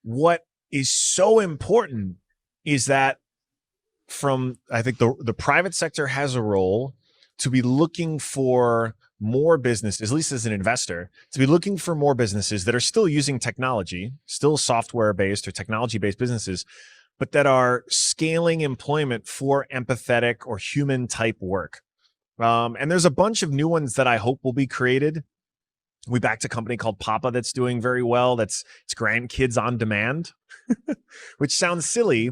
what is so important is that I think the private sector has a role to be looking for more businesses, at least as an investor, to be looking for more businesses that are still using technology, still software based or technology based businesses, but that are scaling employment for empathetic or human type work. And there's a bunch of new ones that I hope will be created. We backed a company called Papa that's doing very well. It's grandkids on demand, which sounds silly,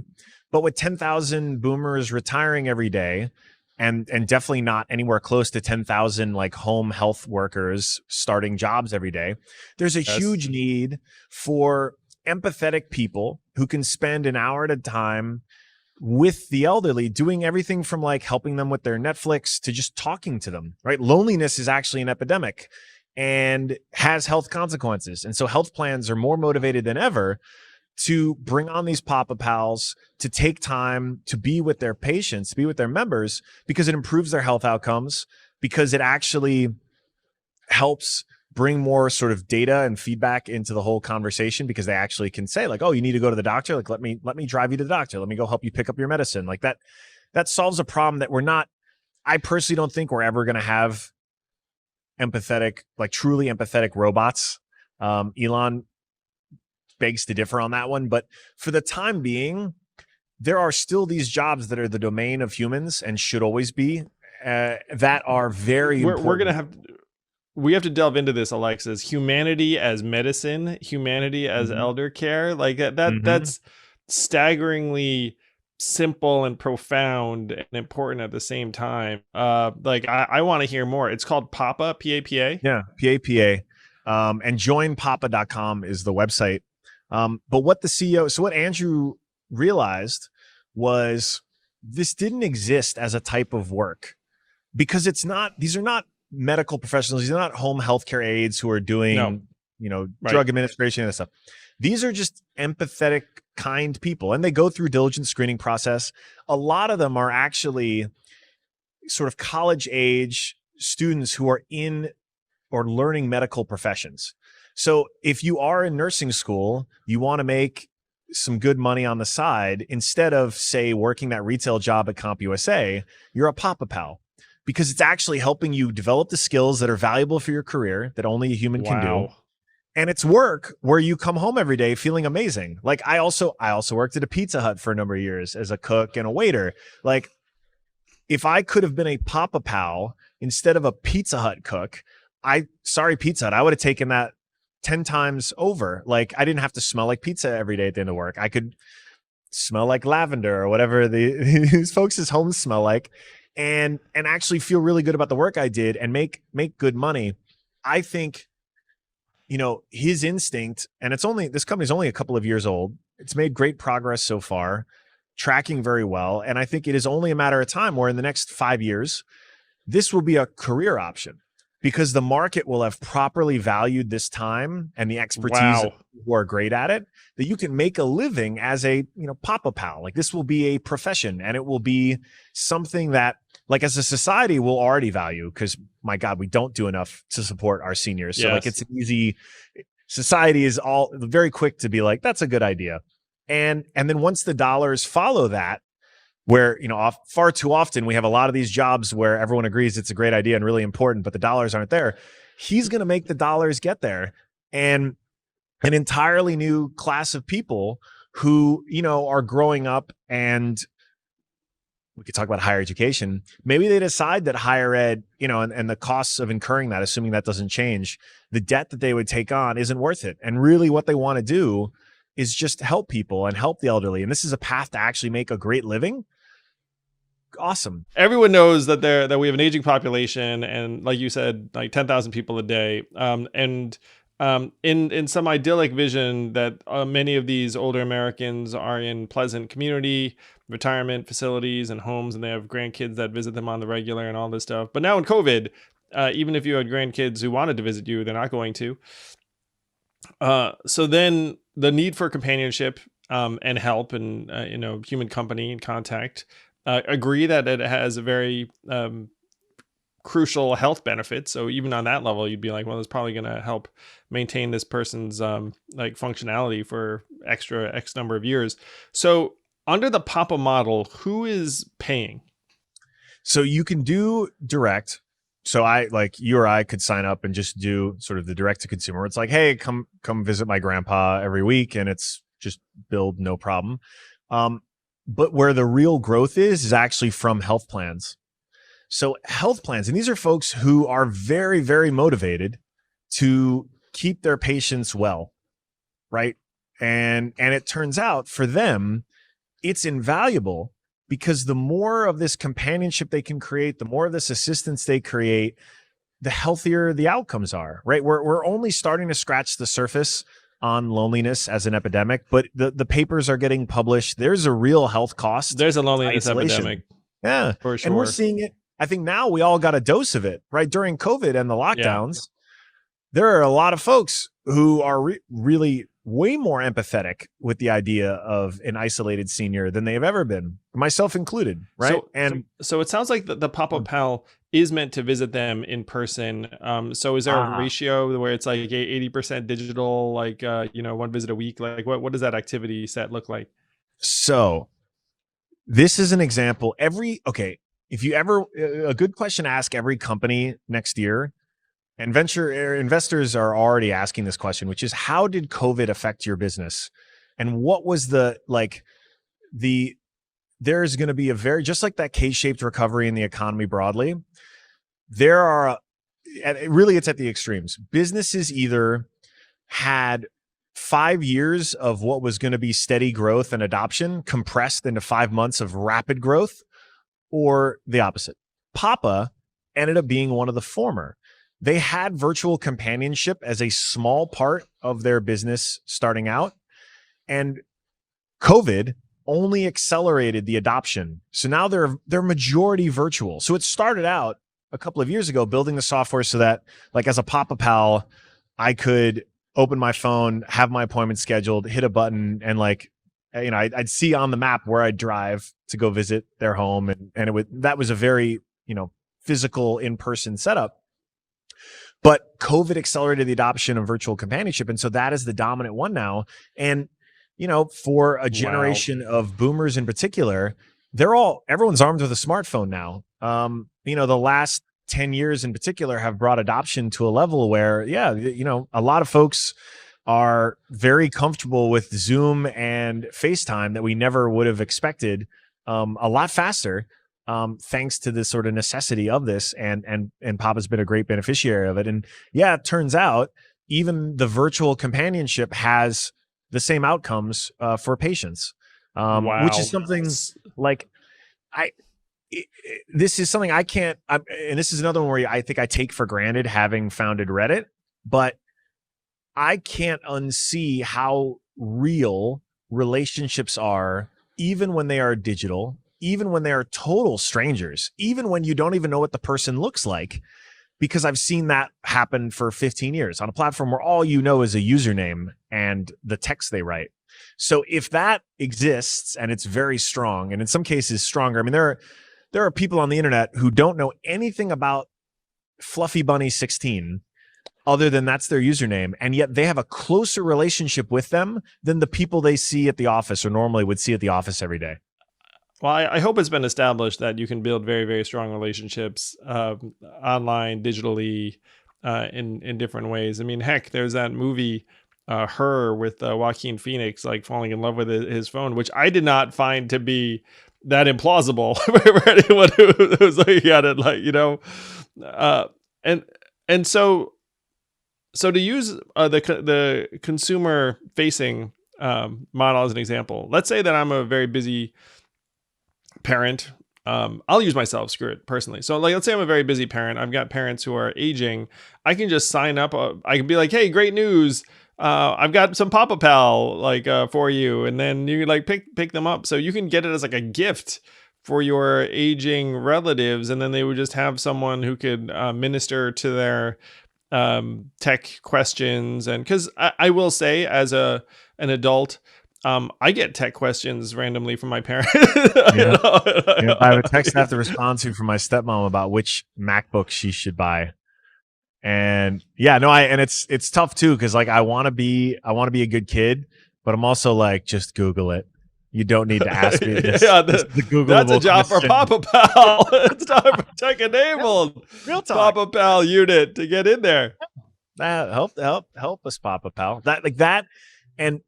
but with 10,000 boomers retiring every day, and definitely not anywhere close to 10,000 like home health workers starting jobs every day, there's a huge need for empathetic people who can spend an hour at a time with the elderly, doing everything from like helping them with their Netflix to just talking to them, right? Loneliness is actually an epidemic and has health consequences. And so health plans are more motivated than ever to bring on these Papa Pals, to take time to be with their patients, to be with their members, because it improves their health outcomes, because it actually helps bring more sort of data and feedback into the whole conversation, because they actually can say like, oh, you need to go to the doctor. Like, let me drive you to the doctor. Let me go help you pick up your medicine. Like that solves a problem that I personally don't think we're ever going to have empathetic, like truly empathetic robots. Elon begs to differ on that one, but for the time being, there are still these jobs that are the domain of humans and should always be, that are very important. We're gonna we have to delve into this, Alexis. Humanity as medicine, humanity as elder care, like that's staggeringly simple and profound and important at the same time. Like I want to hear more. It's called Papa, P-A-P-A. Yeah, P-A-P-A. And joinpapa.com is the website. But what the CEO, so what Andrew realized was this didn't exist as a type of work, because these are not medical professionals. These are not home healthcare aides who are doing, drug administration and stuff. These are just empathetic, kind people, and they go through diligent screening process. A lot of them are actually sort of college age students who are in or learning medical professions. So if you are in nursing school, you want to make some good money on the side, instead of, say, working that retail job at CompUSA, you're a Papa Pal, because it's actually helping you develop the skills that are valuable for your career that only a human can do. And it's work where you come home every day feeling amazing. Like I also worked at a Pizza Hut for a number of years as a cook and a waiter. Like if I could have been a Papa Pal instead of a Pizza Hut cook, sorry, Pizza Hut, I would have taken that 10 times over. Like I didn't have to smell like pizza every day at the end of work. I could smell like lavender or whatever these folks' homes smell like, and actually feel really good about the work I did and make good money. I think, his instinct, and this company's only a couple of years old. It's made great progress so far, tracking very well. And I think it is only a matter of time where in the next 5 years, this will be a career option, because the market will have properly valued this time and the expertise who are great at it, that you can make a living as a, Papa Pal. Like this will be a profession, and it will be something that, like, as a society we'll already value, because my God, we don't do enough to support our seniors. So like it's an easy, society is all very quick to be like, that's a good idea. And then once the dollars follow that, where, far too often we have a lot of these jobs where everyone agrees it's a great idea and really important, but the dollars aren't there. He's going to make the dollars get there. And an entirely new class of people who, are growing up, and we could talk about higher education. Maybe they decide that higher ed, and the costs of incurring that, assuming that doesn't change, the debt that they would take on isn't worth it. And really what they want to do is just help people and help the elderly. And this is a path to actually make a great living. Awesome. Everyone knows that we have an aging population, and like you said, like 10,000 people a day. In some idyllic vision that many of these older Americans are in pleasant community, retirement facilities and homes, and they have grandkids that visit them on the regular and all this stuff. But now in COVID, even if you had grandkids who wanted to visit you, they're not going to. So then the need for companionship and help and human company and contact, agree that it has a very crucial health benefits. So even on that level, you'd be like, well, it's probably going to help maintain this person's like functionality for extra X number of years. So under the Papa model, who is paying? So you can do direct. So I, like you or I, could sign up and just do sort of the direct to consumer. It's like, hey, come visit my grandpa every week, and it's just billed, no problem. But where the real growth is actually from health plans. So health plans, and these are folks who are very, very motivated to keep their patients well, right? And it turns out for them, it's invaluable, because the more of this companionship they can create, the more of this assistance they create, the healthier the outcomes are, right? We're only starting to scratch the surface on loneliness as an epidemic, but the papers are getting published. There's a real health cost. There's a loneliness epidemic. Yeah, for sure. And we're seeing it. I think now we all got a dose of it, right? During COVID and the lockdowns, there are a lot of folks who are really way more empathetic with the idea of an isolated senior than they have ever been, myself included, right? So it sounds like the Papa Pal is meant to visit them in person. So is there a ratio where it's like 80% digital, like one visit a week? Like what does that activity set look like? So this is an example. If you ever, a good question to ask every company next year, and venture investors are already asking this question, which is, how did COVID affect your business? And what was there's going to be a just like that K-shaped recovery in the economy broadly. It's at the extremes. Businesses either had 5 years of what was going to be steady growth and adoption compressed into 5 months of rapid growth, or the opposite. Papa ended up being one of the former. They had virtual companionship as a small part of their business starting out, and COVID only accelerated the adoption. So now they're majority virtual. So it started out a couple of years ago building the software so that, like, as a Papa Pal, I could open my phone, have my appointment scheduled, hit a button, and I'd see on the map where I'd drive to go visit their home, and that was a very physical in-person setup. But COVID accelerated the adoption of virtual companionship, and so that is the dominant one now. And for a generation of boomers in particular, everyone's armed with a smartphone now. The last 10 years in particular have brought adoption to a level where, a lot of folks are very comfortable with Zoom and FaceTime that we never would have expected, a lot faster, thanks to the sort of necessity of this. And Papa's been a great beneficiary of it. And it turns out even the virtual companionship has the same outcomes for patients, which is something like this is something I can't, and this is another one where I think I take for granted having founded Reddit, but I can't unsee how real relationships are, even when they are digital, even when they are total strangers, even when you don't even know what the person looks like, because I've seen that happen for 15 years on a platform where all you know is a username and the text they write. So if that exists and it's very strong, and in some cases stronger, I mean, there are people on the internet who don't know anything about Fluffy Bunny 16 other than that's their username, and yet they have a closer relationship with them than the people they see at the office or normally would see at the office every day. Well, I hope it's been established that you can build very, very strong relationships online, digitally, in different ways. I mean, heck, there's that movie, Her, with Joaquin Phoenix, like falling in love with his phone, which I did not find to be that implausible for anyone who was looking at it, and so to use the consumer facing model as an example, let's say that I'm a very busy parent. I'll use myself, screw it, personally. So let's say I'm a very busy parent. I've got parents who are aging. I can just sign up. I can be like, hey, great news. I've got some Papa Pal for you. And then you pick them up. So you can get it as like a gift for your aging relatives. And then they would just have someone who could minister to their tech questions. And because I will say, as an adult, I get tech questions randomly from my parents. Yeah. I have a text I have to respond to from my stepmom about which MacBook she should buy. And it's tough too, because like I want to be a good kid, but I'm also like, just Google it. You don't need to ask me this. This is the Googleable that's a job question. for Papa Pal. It's time for Tech Enabled. Real talk. Papa Pal unit to get in there. Help us, Papa Pal. That, and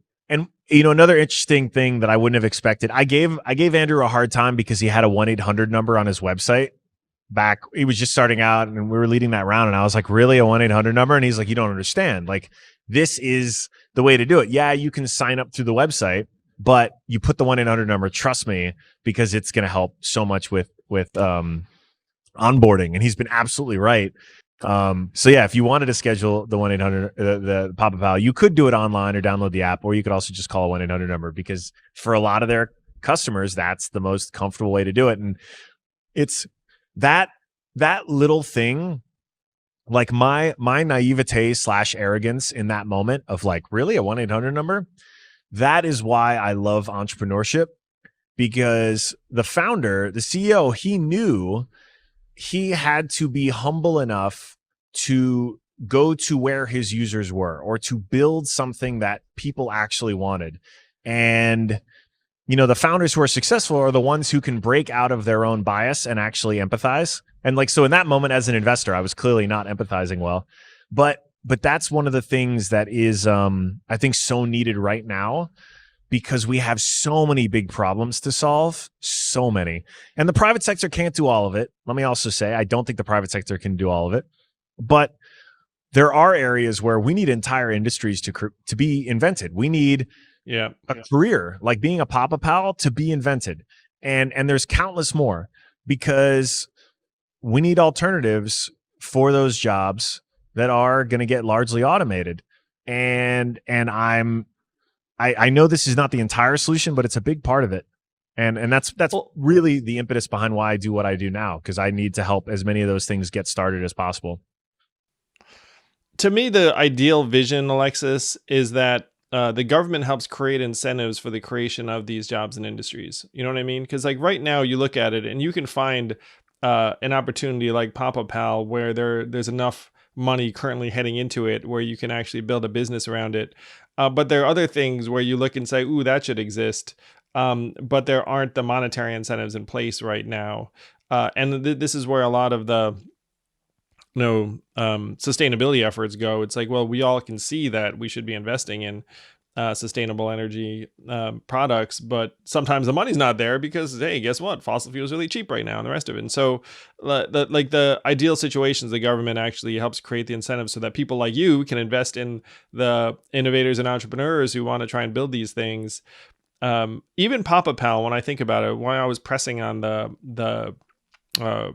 another interesting thing that I wouldn't have expected. I gave Andrew a hard time because he had a 1-800 number on his website. Back, he was just starting out, and we were leading that round, and I was like, really, a 1-800 number? And he's like, you don't understand. Like, this is the way to do it. Yeah, you can sign up through the website, but you put the 1-800 number, trust me, because it's going to help so much with onboarding. And he's been absolutely right. So yeah, if you wanted to schedule the 1-800, the Papa Pal, you could do it online or download the app, or you could also just call a 1-800 number, because for a lot of their customers, that's the most comfortable way to do it. And it's that little thing, like my naivete / arrogance in that moment of like, really, a 1-800 number? That is why I love entrepreneurship, because the founder, the CEO, he knew he had to be humble enough to go to where his users were, or to build something that people actually wanted. And the founders who are successful are the ones who can break out of their own bias and actually empathize. And like, so in that moment as an investor, I was clearly not empathizing well, but that's one of the things that is, I think, so needed right now, because we have so many big problems to solve, so many. And the private sector can't do all of it. Let me also say, I don't think the private sector can do all of it, but there are areas where we need entire industries to be invented. We need a career like being a Papa Pal to be invented. And there's countless more, because we need alternatives for those jobs that are going to get largely automated. And I know this is not the entire solution, but it's a big part of it. And that's really the impetus behind why I do what I do now, because I need to help as many of those things get started as possible. To me, the ideal vision, Alexis, is that the government helps create incentives for the creation of these jobs and industries. You know what I mean? Because like right now you look at it and you can find an opportunity like Papa Pal where there's enough money currently heading into it where you can actually build a business around it. But there are other things where you look and say, ooh, that should exist. But there aren't the monetary incentives in place right now. And this is where a lot of the sustainability efforts go. It's like, well, we all can see that we should be investing in sustainable energy products, but sometimes the money's not there because, hey, guess what? Fossil fuel is really cheap right now and the rest of it. And so the ideal situations, the government actually helps create the incentives so that people like you can invest in the innovators and entrepreneurs who want to try and build these things. Even Papa Pal, when I think about it, why I was pressing on the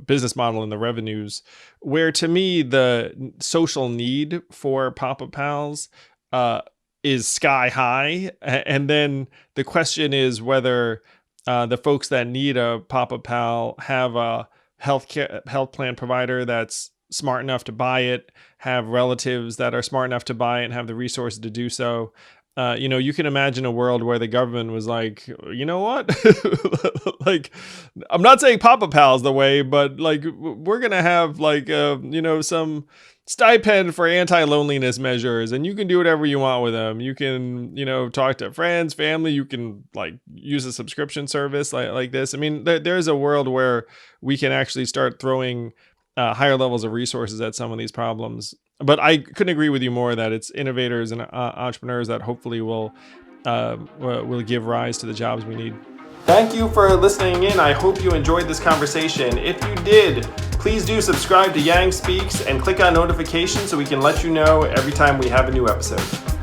business model and the revenues, where to me the social need for Papa Pals is sky high, and then the question is whether the folks that need a Papa Pal have a health plan provider that's smart enough to buy it, have relatives that are smart enough to buy it and have the resources to do so. You can imagine a world where the government was like, you know what? Like, I'm not saying Papa Pal's the way, but like, we're going to have like, some stipend for anti-loneliness measures, and you can do whatever you want with them. You can, talk to friends, family. You can like use a subscription service like this. I mean, there's a world where we can actually start throwing higher levels of resources at some of these problems. But I couldn't agree with you more that it's innovators and entrepreneurs that hopefully will give rise to the jobs we need. Thank you for listening in. I hope you enjoyed this conversation. If you did, please do subscribe to Yang Speaks and click on notifications so we can let you know every time we have a new episode.